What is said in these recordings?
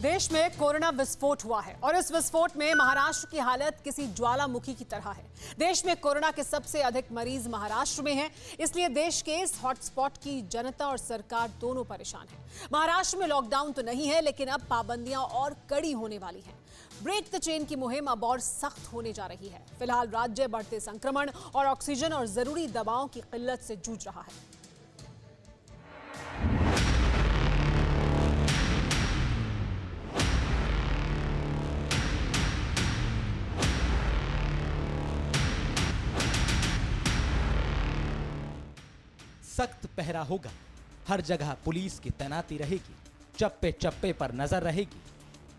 देश में कोरोना विस्फोट हुआ है और इस विस्फोट में महाराष्ट्र की हालत किसी ज्वालामुखी की तरह है। देश में कोरोना के सबसे अधिक मरीज महाराष्ट्र में हैं, इसलिए देश के इस हॉटस्पॉट की जनता और सरकार दोनों परेशान है। महाराष्ट्र में लॉकडाउन तो नहीं है, लेकिन अब पाबंदियां और कड़ी होने वाली हैं। ब्रेक द चेन की मुहिम अब और सख्त होने जा रही है। फिलहाल राज्य बढ़ते संक्रमण और ऑक्सीजन और जरूरी दवाओं की किल्लत से जूझ रहा है। सख्त पहरा होगा, हर जगह पुलिस की तैनाती रहेगी, चप्पे चप्पे पर नजर रहेगी।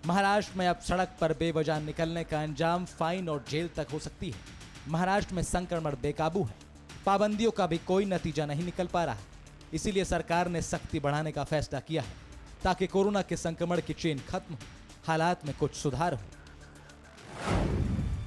महाराष्ट्र में अब सड़क पर बेवजह निकलने का अंजाम फाइन और जेल तक हो सकती है। महाराष्ट्र में संक्रमण बेकाबू है, पाबंदियों का भी कोई नतीजा नहीं निकल पा रहा है। इसीलिए सरकार ने सख्ती बढ़ाने का फैसला किया है ताकि कोरोना के संक्रमण की चेन खत्म हो, हालात में कुछ सुधार हो।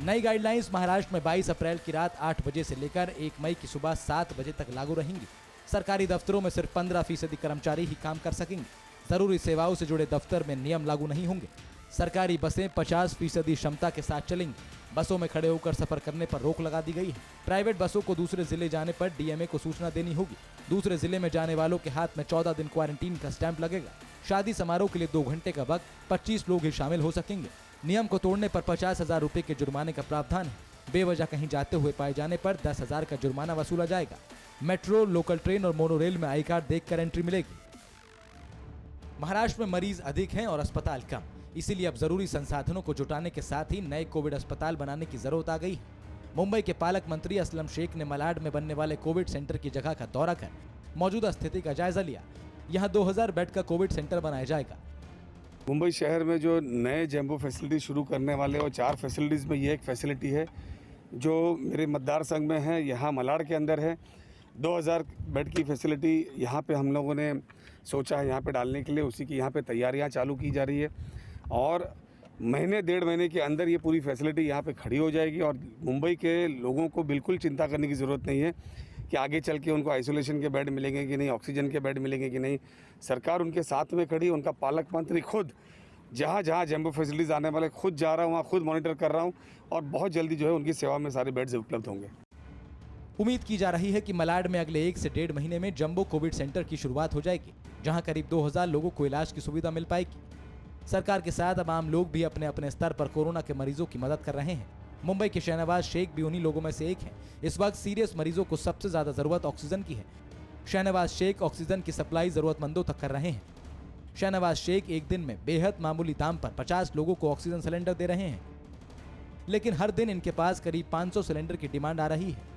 नई गाइडलाइंस महाराष्ट्र में 22 अप्रैल की रात 8 बजे से लेकर 1 मई की सुबह 7 बजे तक लागू रहेंगी। सरकारी दफ्तरों में सिर्फ 15% कर्मचारी ही काम कर सकेंगे। जरूरी सेवाओं से जुड़े दफ्तर में नियम लागू नहीं होंगे। सरकारी बसें 50% क्षमता के साथ चलेंगी। बसों में खड़े होकर सफर करने पर रोक लगा दी गई है। प्राइवेट बसों को दूसरे जिले जाने पर डीएमए को सूचना देनी होगी। दूसरे जिले में जाने वालों के हाथ में 14 दिन क्वारंटीन का स्टैंप लगेगा। शादी समारोह के लिए 2 घंटे का वक्त 25 लोग ही शामिल हो सकेंगे। नियम को तोड़ने पर 50,000 रुपए के जुर्माने का प्रावधान है। बेवजह कहीं जाते हुए पाए जाने पर 10,000 का जुर्माना वसूला जाएगा। मेट्रो, लोकल ट्रेन और मोनोरेल में आई कार्ड देखकर एंट्री मिलेगी। महाराष्ट्र में मरीज अधिक हैं और अस्पताल कम, इसीलिए अब जरूरी संसाधनों को जुटाने के साथ ही नए कोविड अस्पताल बनाने की जरूरत आ गई है। मुंबई के पालक मंत्री असलम शेख ने मलाड में बनने वाले कोविड सेंटर की जगह का दौरा कर मौजूदा स्थिति का जायजा लिया। यहाँ 2000 बेड का कोविड सेंटर बनाया जाएगा। मुंबई शहर में जो नए जैम्बो फैसिलिटी शुरू करने वाले और 4 फैसिलिटीज़ में ये एक फैसिलिटी है जो मेरे मतदार संघ में है, यहाँ मलाड के अंदर है। 2000 बेड की फैसिलिटी यहाँ पे हम लोगों ने सोचा है यहाँ पे डालने के लिए, उसी की यहाँ पे तैयारियाँ चालू की जा रही है और महीने 1.5 महीने के अंदर ये पूरी फैसिलिटी यहाँ पे खड़ी हो जाएगी। और मुंबई के लोगों को बिल्कुल चिंता करने की ज़रूरत नहीं है कि आगे चल के उनको आइसोलेशन के बेड मिलेंगे कि नहीं, ऑक्सीजन के बेड मिलेंगे कि नहीं। सरकार उनके साथ में खड़ी, उनका पालक मंत्री खुद जहाँ जहाँ जैम्बो फैसिलिटीज़ आने वाले खुद जा रहा हूँ, वहाँ खुद मॉनिटर कर रहा हूँ और बहुत जल्दी जो है उनकी सेवा में सारे बेड्स उपलब्ध होंगे। उम्मीद की जा रही है कि मलाड में अगले 1 से 1.5 महीने में जंबो कोविड सेंटर की शुरुआत हो जाएगी, जहां करीब 2000 लोगों को इलाज की सुविधा मिल पाएगी। सरकार के साथ अब आम लोग भी अपने अपने स्तर पर कोरोना के मरीजों की मदद कर रहे हैं। मुंबई के शहनवाज शेख भी उन्हीं लोगों में से एक हैं। इस वक्त सीरियस मरीजों को सबसे ज्यादा जरूरत ऑक्सीजन की है। शहनवाज शेख ऑक्सीजन की सप्लाई जरूरतमंदों तक कर रहे हैं। शहनवाज शेख एक दिन में बेहद मामूली दाम पर 50 लोगों को ऑक्सीजन सिलेंडर दे रहे हैं, लेकिन हर दिन इनके पास करीब 500 सिलेंडर की डिमांड आ रही है।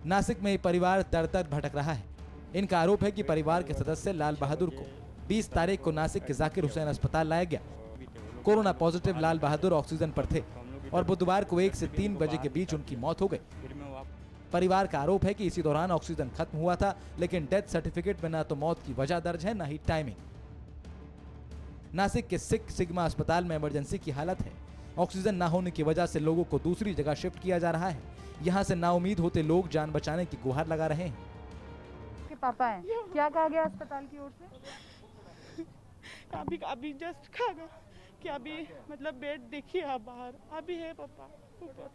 नासिक में ये परिवार दर दर भटक रहा है। इनका आरोप है कि परिवार के सदस्य लाल बहादुर को 20 तारीख को नासिक के जाकिर हुसैन अस्पताल लाया गया। Corona positive Lal Bahadur oxygen पर थे और बुधवार को 1 से 3 बजे के बीच उनकी मौत हो गई। परिवार का आरोप है कि इसी दौरान ऑक्सीजन खत्म हुआ था, लेकिन डेथ सर्टिफिकेट में न तो मौत की वजह दर्ज है, न ही टाइमिंग। नासिक के सिक सिग्मा अस्पताल में इमरजेंसी की हालत है। ऑक्सीजन न होने की वजह से लोगों को दूसरी जगह शिफ्ट किया जा रहा है। यहाँ से नाउमीद होते लोग जान बचाने की गुहार लगा रहे हैं। के पापा हैं, क्या कहा गया अस्पताल की ओर से? अभी जस्ट कहा गया कि अभी मतलब बेड देखिए आप बाहर, अभी है पापा ऊपर।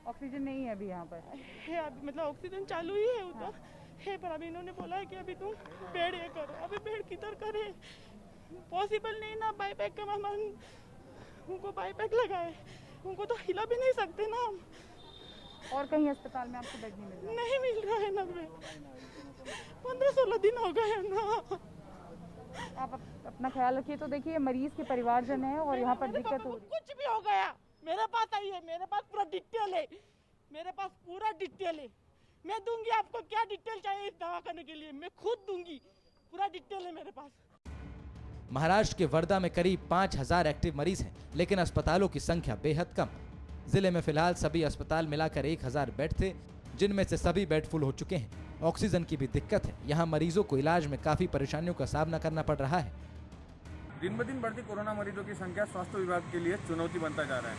ऑक्सीजन नहीं है अभी यहाँ पर? है अभी, मतलब ऑक्सीजन चालू ही है उधर है, पर अभी इन्होंने बोला है कि अभी तुम बेड ये करो। अभी बेड किधर करे, पॉसिबल नहीं ना। बाईपैक का मामा उनको बाईपैक लगाए, उनको तो हिला भी नहीं सकते ना हम। और कहीं अस्पताल में आपको बेड नहीं मिल रहा? नहीं मिल रहा है ना बेड, 15-16 दिन हो गए ना। आप अपना ख्याल रखिए। तो देखिए मरीज के परिवारजन है और यहाँ पर दिक्कत हो रही है। कुछ भी हो गया मेरे पास आई है, मेरे पास पूरा डिटेल है, मेरे पास पूरा डिटेल है। मैं दूंगी आपको, क्या डिटेल चाहिए इस दवा करने के लिए मैं खुद दूंगी, पूरा डिटेल है मेरे पास। महाराष्ट्र के वर्धा में करीब 5000 एक्टिव मरीज हैं, लेकिन अस्पतालों की संख्या बेहद कम। जिले में फिलहाल सभी अस्पताल मिलाकर 1000 बेड थे, जिनमें से सभी बेड फुल हो चुके हैं। ऑक्सीजन की भी दिक्कत है। यहाँ मरीजों को इलाज में काफी परेशानियों का सामना करना पड़ रहा है। दिन ब दिन बढ़ती कोरोना मरीजों की संख्या स्वास्थ्य विभाग के लिए चुनौती बनता जा रहा है।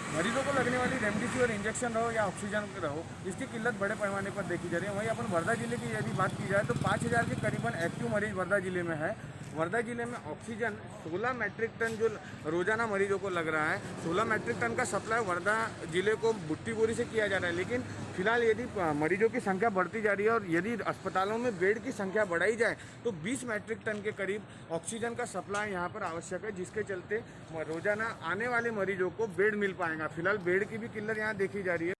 मरीजों को लगने वाली रेमडेसिविर इंजेक्शन रहो या ऑक्सीजन रहो, इसकी किल्लत बड़े पैमाने पर देखी जा रही है। वहीं अपन वर्धा जिले की यदि बात की जाए तो 5000 के करीबन एक्टिव मरीज वर्धा जिले में है। वर्धा जिले में ऑक्सीजन 16 मैट्रिक टन जो रोजाना मरीजों को लग रहा है, 16 मैट्रिक टन का सप्लाई वर्धा जिले को बुट्टी बोरी से किया जा रहा है। लेकिन फिलहाल यदि मरीजों की संख्या बढ़ती जा रही है और यदि अस्पतालों में बेड की संख्या बढ़ाई जाए तो 20 मैट्रिक टन के करीब ऑक्सीजन का सप्लाई यहाँ पर आवश्यक है, जिसके चलते रोजाना आने वाले मरीजों को बेड मिल पाएगा। फिलहाल बेड की भी किल्लत यहाँ देखी जा रही है।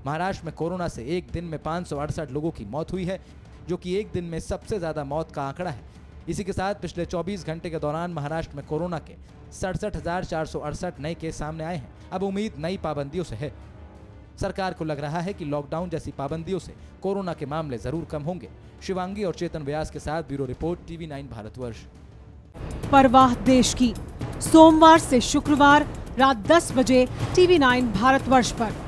महाराष्ट्र में कोरोना से एक दिन में 568 लोगों की मौत हुई है, जो कि एक दिन में सबसे ज्यादा मौत का आंकड़ा है। इसी के साथ पिछले 24 घंटे के दौरान महाराष्ट्र में कोरोना के 67,468 नए केस सामने आए हैं। अब उम्मीद नई पाबंदियों से है। सरकार को लग रहा है कि लॉकडाउन जैसी पाबंदियों से कोरोना के मामले जरूर कम होंगे। शिवांगी और चेतन व्यास के साथ ब्यूरो रिपोर्ट, TV9 भारतवर्ष। परवाह देश की, सोमवार से शुक्रवार रात 10 बजे TV9 भारतवर्ष पर।